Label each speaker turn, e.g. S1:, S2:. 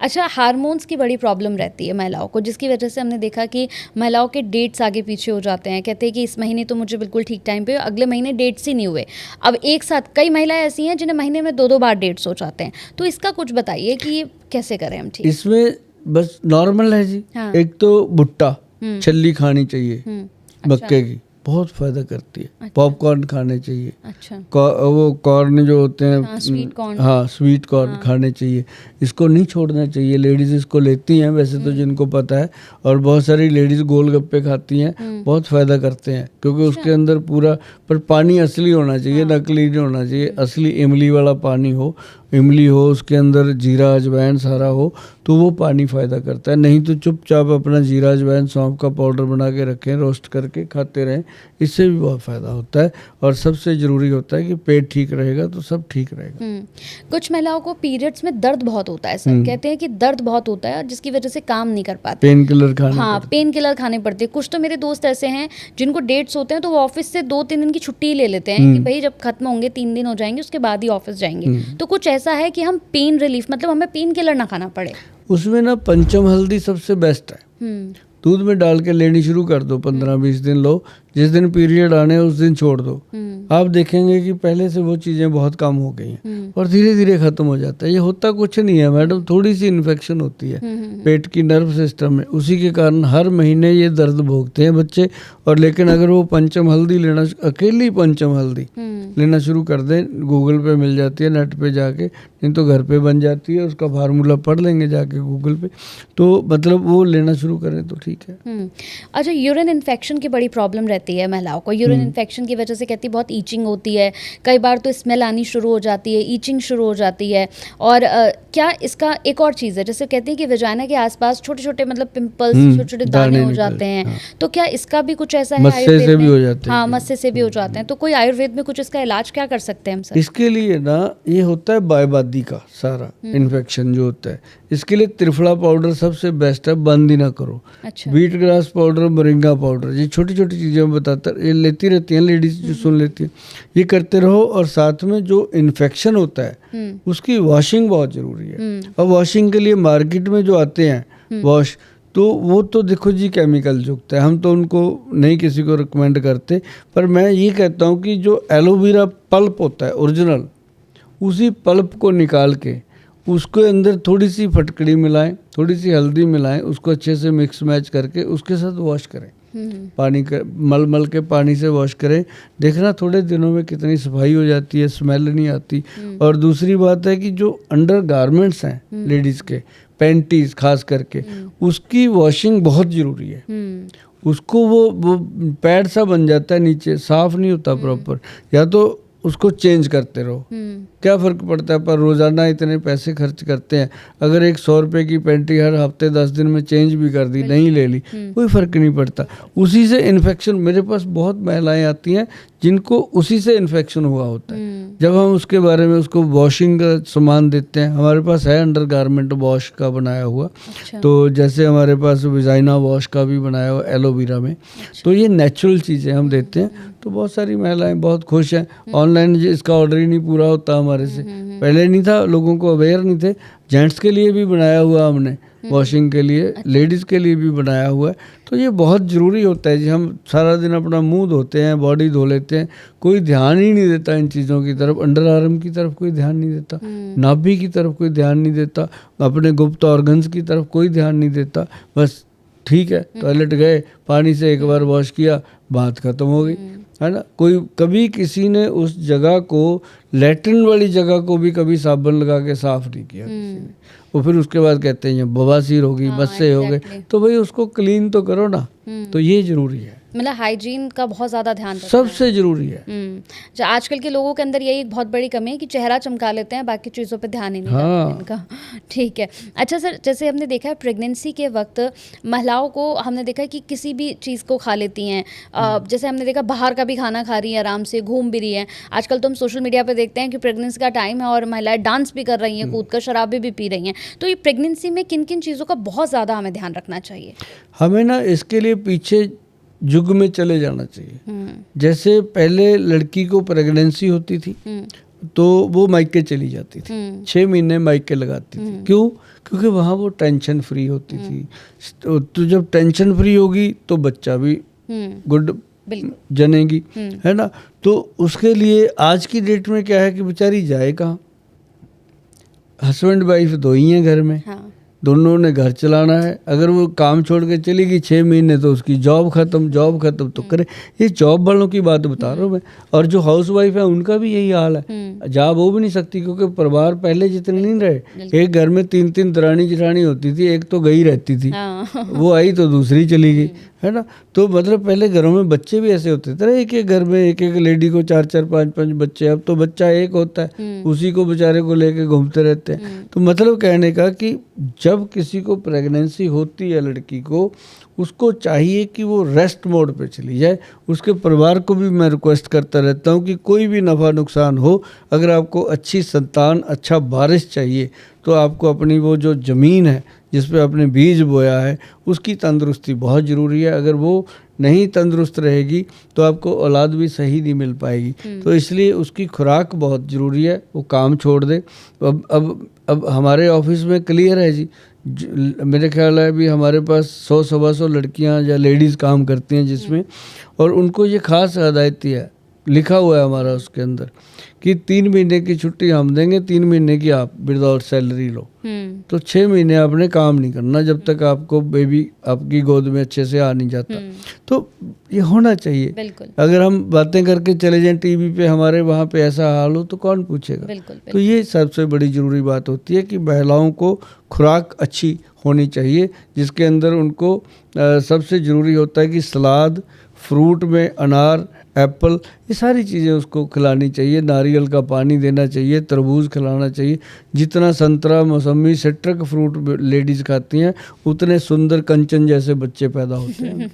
S1: अच्छा, हार्मोन्स की बड़ी प्रॉब्लम रहती है महिलाओं को, जिसकी वजह से हमने देखा कि महिलाओं के डेट्स आगे पीछे हो जाते हैं। कहते हैं कि इस महीने तो मुझे बिल्कुल ठीक टाइम पे, अगले महीने डेट्स ही नहीं हुए। अब एक साथ कई महिलाएं ऐसी हैं जिन्हें महीने में 2-2 बार डेट्स हो जाते हैं। तो इसका कुछ बताइए कि ये कैसे करें हम ठीक?
S2: इसमें बस नॉर्मल है जी।
S1: हाँ।
S2: एक तो भुट्टा छल्ली खानी चाहिए
S1: अच्छा।
S2: मक्के की, बहुत फायदा करती है।
S1: अच्छा।
S2: पॉपकॉर्न खाने चाहिए।
S1: अच्छा।
S2: वो कॉर्न जो होते हैं,
S1: हाँ, स्वीट कॉर्न।
S2: हाँ स्वीट कॉर्न
S1: हाँ।
S2: खाने चाहिए। इसको नहीं छोड़ना चाहिए। लेडीज़ इसको लेती हैं वैसे तो, जिनको पता है, और बहुत सारी लेडीज़ गोलगप्पे खाती हैं, बहुत फ़ायदा करते हैं क्योंकि उसके अंदर पूरा, पर पानी असली होना चाहिए, नकली नहीं होना चाहिए। असली इमली वाला पानी हो, इमली हो, उसके अंदर जीरा अजवाइन सारा हो, तो वो पानी फ़ायदा करता है। नहीं तो चुपचाप अपना जीरा अजवाइन सौंफ का पाउडर बना के रखें, रोस्ट करके खाते रहें, इससे भी बहुत फ़ायदा होता है। और सबसे ज़रूरी होता है कि पेट ठीक रहेगा तो सब ठीक रहेगा।
S1: कुछ महिलाओं को पीरियड्स में दर्द बहुत होता है सर, कहते हैं कि दर्द बहुत होता है जिसकी वजह से काम नहीं कर पाते।
S2: पेन किलर खाने
S1: हाँ,
S2: पड़ते।
S1: पेन किलर खाने पड़ते हैं। कुछ तो मेरे दोस्त ऐसे हैं जिनको डेट्स होते हैं तो वो ऑफिस से 2-3 दिन की छुट्टी ही ले लेते हैं कि भाई जब खत्म होंगे 3 दिन हो जाएंगे उसके बाद ही ऑफिस जाएंगे। तो कुछ ऐसा है कि हम पेन रिलीफ, मतलब हमें पेन किलर ना खाना पड़े।
S2: उसमें ना पंचम हल्दी सबसे बेस्ट है। दूध में डाल के लेनी शुरू कर दो, 15-20 दिन लो, जिस दिन पीरियड आने उस दिन छोड़ दो। आप देखेंगे कि पहले से वो चीज़ें बहुत कम हो गई हैं और धीरे धीरे ख़त्म हो जाता है। ये होता कुछ नहीं है मैडम, थोड़ी सी इन्फेक्शन होती है पेट की नर्व सिस्टम में, उसी के कारण हर महीने ये दर्द भोगते हैं बच्चे। और लेकिन अगर वो पंचम हल्दी लेना, अकेली पंचम हल्दी लेना शुरू कर दें, गूगल पे मिल जाती है, नेट पे जाके, नहीं तो घर पे बन जाती है, उसका फार्मूला पढ़ लेंगे जाके गूगल पे, तो मतलब वो लेना शुरू करें तो ठीक है।
S1: अच्छा, यूरिन इन्फेक्शन की बड़ी प्रॉब्लम रहती है महिलाओं को। यूरिन इन्फेक्शन की वजह से कहती है बहुत ईचिंग होती है, कई बार तो स्मेल आनी शुरू हो जाती है, ईचिंग शुरू हो जाती है। और क्या इसका एक और चीज़ है, जैसे कहते हैं कि वजाइना के आसपास छोटे छोटे मतलब पिंपल्स, छोटे छोटे दाने हो जाते हैं। हाँ। तो क्या इसका भी कुछ ऐसा है
S2: आयुर्वेद से भी हो जाते हैं?
S1: हाँ, मस्से से भी हो जाते हैं। तो कोई आयुर्वेद में कुछ इसका इलाज क्या कर सकते हैं हम सर?
S2: इसके लिए ना ये होता है बायबादी का सारा इन्फेक्शन जो होता है, इसके लिए त्रिफला पाउडर सबसे बेस्ट है, बंद ही ना करो।
S1: अच्छा।
S2: Beet grass powder, moringa powder, ये छोटी छोटी चीज़ें बताता, ये लेती रहती हैं लेडीज जो सुन लेती हैं, ये करते रहो। और साथ में जो इन्फेक्शन होता है उसकी वॉशिंग बहुत ज़रूरी है। और वॉशिंग के लिए मार्केट में जो आते हैं वॉश, तो वो तो देखो जी केमिकल युक्त है, हम तो उनको नहीं किसी को रिकमेंड करते। पर मैं ये कहता हूँ कि जो एलोवेरा पल्प होता है ओरिजिनल, उसी पल्प को निकाल के उसके अंदर थोड़ी सी फटकड़ी मिलाएं, थोड़ी सी हल्दी मिलाएं, उसको अच्छे से मिक्स मैच करके उसके साथ वॉश करें। पानी का मल के पानी से वॉश करें, देखना थोड़े दिनों में कितनी सफाई हो जाती है, स्मेल नहीं आती। और दूसरी बात है कि जो अंडर गारमेंट्स हैं लेडीज़ के, पैंटीज खास करके, उसकी वॉशिंग बहुत ज़रूरी है। उसको वो पैड सा बन जाता है नीचे, साफ़ नहीं होता प्रॉपर, या तो उसको चेंज करते रहो, क्या फ़र्क पड़ता है। पर रोज़ाना इतने पैसे खर्च करते हैं, अगर एक 100 रुपये की पैंटी हर हफ्ते 10 दिन में चेंज भी कर दी, नहीं ले ली, कोई फ़र्क नहीं पड़ता। उसी से इन्फेक्शन, मेरे पास बहुत महिलाएं आती हैं जिनको उसी से इन्फेक्शन हुआ होता है। जब हम उसके बारे में उसको वॉशिंग का सामान देते हैं, हमारे पास है अंडर गारमेंट वॉश का बनाया हुआ। अच्छा। तो जैसे हमारे पास वजाइना वॉश का भी बनाया हुआ एलोवेरा में। अच्छा। तो ये नेचुरल चीज़ें हम देते हैं, तो बहुत सारी महिलाएं बहुत खुश हैं। ऑनलाइन इसका ऑर्डर ही नहीं पूरा होता हमारे से, पहले नहीं था, लोगों को अवेयर नहीं थे। जेंट्स के लिए भी बनाया हुआ हमने वॉशिंग के लिए। अच्छा। लेडीज़ के लिए भी बनाया हुआ है। तो ये बहुत ज़रूरी होता है जी। हम सारा दिन अपना मुंह धोते हैं, बॉडी धो लेते हैं, कोई ध्यान ही नहीं देता इन चीज़ों की तरफ, अंडर आर्म की तरफ कोई ध्यान नहीं देता, नाभि की तरफ कोई ध्यान नहीं देता, अपने गुप्त ऑर्गन्स की तरफ कोई ध्यान नहीं देता। बस ठीक है, टॉयलेट गए, पानी से एक बार वॉश किया, बात खत्म हो गई, है ना। कोई कभी किसी ने उस जगह को, लैट्रिन वाली जगह को भी कभी साबुन लगा के साफ नहीं किया किसी ने। वो फिर उसके बाद कहते हैं ये बवासीर होगी, मस्से हो गए, तो भाई उसको क्लीन तो करो ना। तो ये जरूरी है,
S1: मतलब हाइजीन का बहुत ज़्यादा ध्यान रखना
S2: सबसे ज़रूरी है।
S1: जो आजकल के लोगों के अंदर यही एक बहुत बड़ी कमी है कि चेहरा चमका लेते हैं, बाकी चीज़ों पे ध्यान ही नहीं देते इनका। ठीक है। अच्छा सर, जैसे हमने देखा है प्रेगनेंसी के वक्त महिलाओं को, हमने देखा है कि किसी भी चीज़ को खा लेती हैं। जैसे हमने देखा बाहर का भी खाना खा रही है, आराम से घूम भी रही हैं। आजकल तो हम सोशल मीडिया पर देखते हैं कि प्रेगनेंसी का टाइम है और महिलाएं डांस भी कर रही हैं, कूद कर शराबें भी पी रही हैं। तो ये प्रेगनेंसी में किन किन चीज़ों का बहुत ज़्यादा हमें ध्यान रखना चाहिए?
S2: हमें ना इसके लिए पीछे युग में चले जाना चाहिए। जैसे पहले लड़की को प्रेगनेंसी होती थी, तो वो मायके चली जाती थी, 6 महीने मायके लगाती थी। क्यों? क्योंकि वहाँ वो टेंशन फ्री होती थी। तो जब टेंशन फ्री होगी तो बच्चा भी गुड जनेगी, है ना। तो उसके लिए आज की डेट में क्या है कि बेचारी जाए कहाँ, हस्बैंड वाइफ दो ही हैं घर में, दोनों ने घर चलाना है। अगर वो काम छोड़ के चली गई 6 महीने तो उसकी जॉब खत्म तो करे। ये जॉब वालों की बात बता रहा हूँ मैं। और जो हाउस वाइफ है उनका भी यही हाल है, जा वो भी नहीं सकती क्योंकि परिवार पहले जितने नहीं रहे। एक घर में 3-3 दरानी जेठानी होती थी, एक तो गई रहती थी, वो आई तो दूसरी चली गई, है ना। तो मतलब पहले घरों में बच्चे भी ऐसे होते थे, एक एक घर में एक एक लेडी को 4-4 5-5 बच्चे। अब तो बच्चा एक होता है, उसी को बेचारे को लेके घूमते रहते हैं। तो मतलब कहने का कि जब किसी को प्रेगनेंसी होती है लड़की को, उसको चाहिए कि वो रेस्ट मोड पे चली जाए। उसके परिवार को भी मैं रिक्वेस्ट करता रहता हूँ कि कोई भी नफ़ा नुकसान हो, अगर आपको अच्छी संतान, अच्छा बारिश चाहिए तो आपको अपनी वो जो ज़मीन है जिस पे आपने बीज बोया है उसकी तंदुरुस्ती बहुत ज़रूरी है। अगर वो नहीं तंदुरुस्त रहेगी तो आपको औलाद भी सही नहीं मिल पाएगी। तो इसलिए उसकी खुराक बहुत ज़रूरी है, वो काम छोड़ दे। अब हमारे ऑफिस में क्लियर है जी, मेरे ख्याल है अभी हमारे पास 100-125 लड़कियां या लेडीज़ काम करती हैं जिसमें, और उनको ये खास हदायत है, लिखा हुआ है हमारा उसके अंदर कि 3 महीने की छुट्टी हम देंगे, 3 महीने की आप विदाउट सैलरी लो। तो 6 महीने आपने काम नहीं करना जब तक आपको बेबी आपकी गोद में अच्छे से आ नहीं जाता। तो ये होना चाहिए। अगर हम बातें करके चले जाएं टीवी पे, हमारे वहाँ पे ऐसा हाल हो तो कौन पूछेगा। तो ये सबसे बड़ी ज़रूरी बात होती है कि महिलाओं को खुराक अच्छी होनी चाहिए, जिसके अंदर उनको सबसे ज़रूरी होता है कि सलाद, फ्रूट में अनार, एप्पल, ये सारी चीज़ें उसको खिलानी चाहिए। नारियल का पानी देना चाहिए, तरबूज खिलाना चाहिए। जितना संतरा, मौसमी, सिट्रक फ्रूट लेडीज़ खाती हैं उतने सुंदर कंचन जैसे बच्चे पैदा होते हैं।